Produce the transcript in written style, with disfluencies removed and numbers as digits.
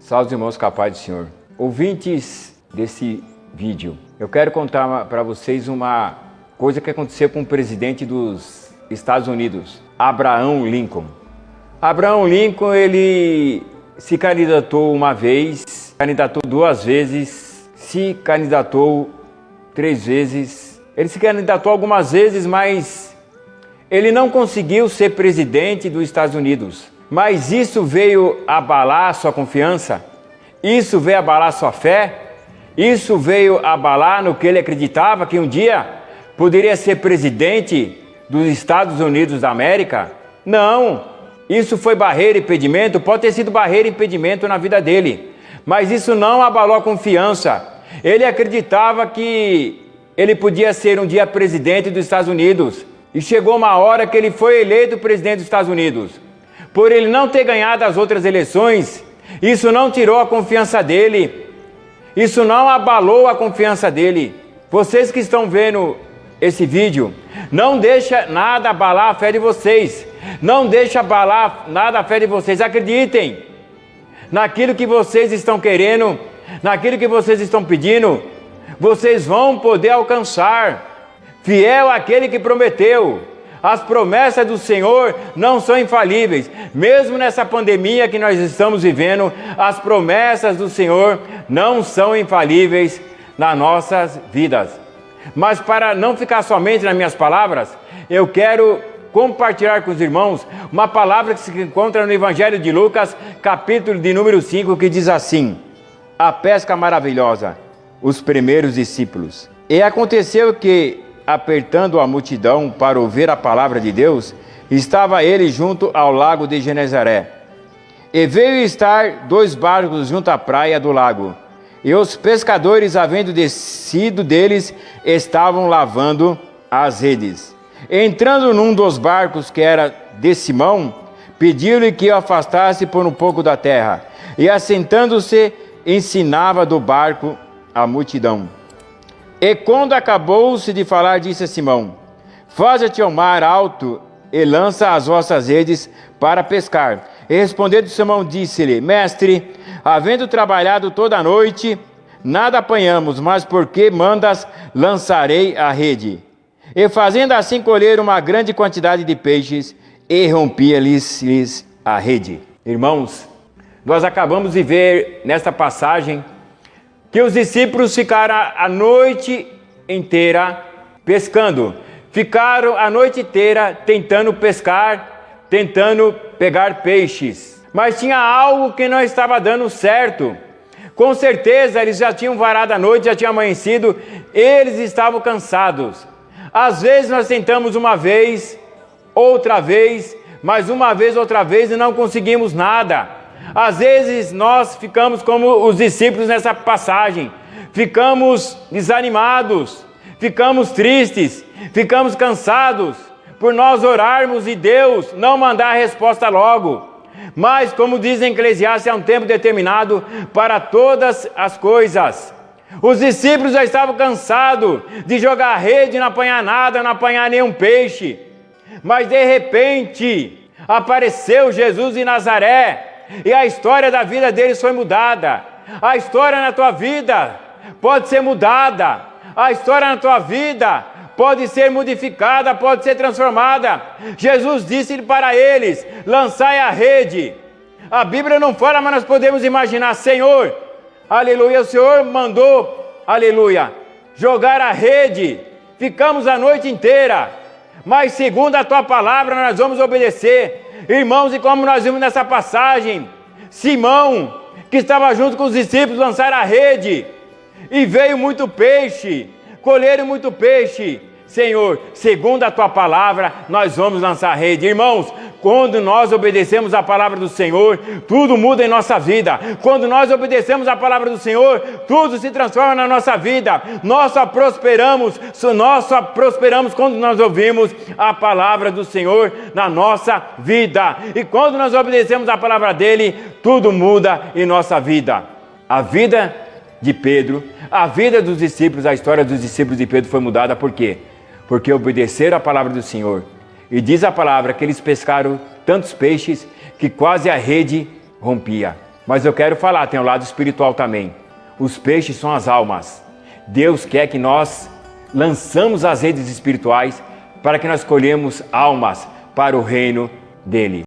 Salve os irmãos, capaz do Senhor. Ouvintes desse vídeo, eu quero contar para vocês uma coisa que aconteceu com o presidente dos Estados Unidos, Abraham Lincoln. Abraham Lincoln, ele se candidatou uma vez, candidatou 2 vezes, se candidatou 3 vezes. Ele se candidatou algumas vezes, mas ele não conseguiu ser presidente dos Estados Unidos. Mas isso veio abalar sua confiança, isso veio abalar sua fé, isso veio abalar no que ele acreditava que um dia poderia ser presidente dos Estados Unidos da América? Não, isso foi barreira e impedimento, pode ter sido barreira e impedimento na vida dele, mas isso não abalou a confiança. Ele acreditava que ele podia ser um dia presidente dos Estados Unidos, e chegou uma hora que ele foi eleito presidente dos Estados Unidos. Por ele não ter ganhado as outras eleições, isso não tirou a confiança dele, isso não abalou a confiança dele. Vocês que estão vendo esse vídeo, não deixa nada abalar a fé de vocês, não deixa abalar nada a fé de vocês. Acreditem naquilo que vocês estão querendo, naquilo que vocês estão pedindo, vocês vão poder alcançar. Fiel àquele que prometeu. As promessas do Senhor não são infalíveis. Mesmo nessa pandemia que nós estamos vivendo, as promessas do Senhor não são infalíveis nas nossas vidas. Mas para não ficar somente nas minhas palavras, eu quero compartilhar com os irmãos uma palavra que se encontra no Evangelho de Lucas, capítulo de número 5, que diz assim: a pesca maravilhosa, os primeiros discípulos. E aconteceu que, apertando a multidão para ouvir a palavra de Deus, estava ele junto ao lago de Genezaré. E veio estar 2 barcos junto à praia do lago. E os pescadores, havendo descido deles, estavam lavando as redes. Entrando num dos barcos, que era de Simão, pediu-lhe que o afastasse por um pouco da terra. E assentando-se, ensinava do barco a multidão. E quando acabou-se de falar, disse a Simão: faze-te ao mar alto e lança as vossas redes para pescar. E respondendo Simão, disse-lhe: mestre, havendo trabalhado toda a noite, nada apanhamos, mas porque mandas, lançarei a rede. E fazendo assim, colheram uma grande quantidade de peixes, e rompia-lhes a rede. Irmãos, nós acabamos de ver nesta passagem que os discípulos ficaram a noite inteira pescando. Ficaram a noite inteira tentando pescar, tentando pegar peixes. Mas tinha algo que não estava dando certo. Com certeza eles já tinham varado a noite, já tinha amanhecido, eles estavam cansados. Às vezes nós tentamos uma vez, outra vez, mais uma vez, outra vez e não conseguimos nada. Às vezes nós ficamos como os discípulos nessa passagem, ficamos desanimados, ficamos tristes, ficamos cansados por nós orarmos e Deus não mandar a resposta logo. Mas como diz em Eclesiastes, há um tempo determinado para todas as coisas. Os discípulos já estavam cansados de jogar rede e não apanhar nada, não apanhar nenhum peixe. Mas de repente apareceu Jesus de Nazaré. E a história da vida deles foi mudada. A história na tua vida pode ser mudada. A história na tua vida pode ser modificada, pode ser transformada. Jesus disse para eles: lançai a rede. A Bíblia não fala, mas nós podemos imaginar: Senhor, aleluia, o Senhor mandou, aleluia, jogar a rede. Ficamos a noite inteira, mas segundo a tua palavra nós vamos obedecer. Irmãos, e como nós vimos nessa passagem, Simão, que estava junto com os discípulos, lançaram a rede, e veio muito peixe, colheram muito peixe. Senhor, segundo a tua palavra, nós vamos lançar a rede. Irmãos, quando nós obedecemos a palavra do Senhor, tudo muda em nossa vida. Quando nós obedecemos a palavra do Senhor, tudo se transforma na nossa vida. Nós só prosperamos quando nós ouvimos a palavra do Senhor na nossa vida. E quando nós obedecemos a palavra dele, tudo muda em nossa vida. A vida de Pedro, a vida dos discípulos, a história dos discípulos de Pedro foi mudada. Por quê? Porque obedeceram a palavra do Senhor. E diz a palavra que eles pescaram tantos peixes que quase a rede rompia. Mas eu quero falar, tem o lado espiritual também. Os peixes são as almas. Deus quer que nós lançamos as redes espirituais para que nós colhemos almas para o reino dele.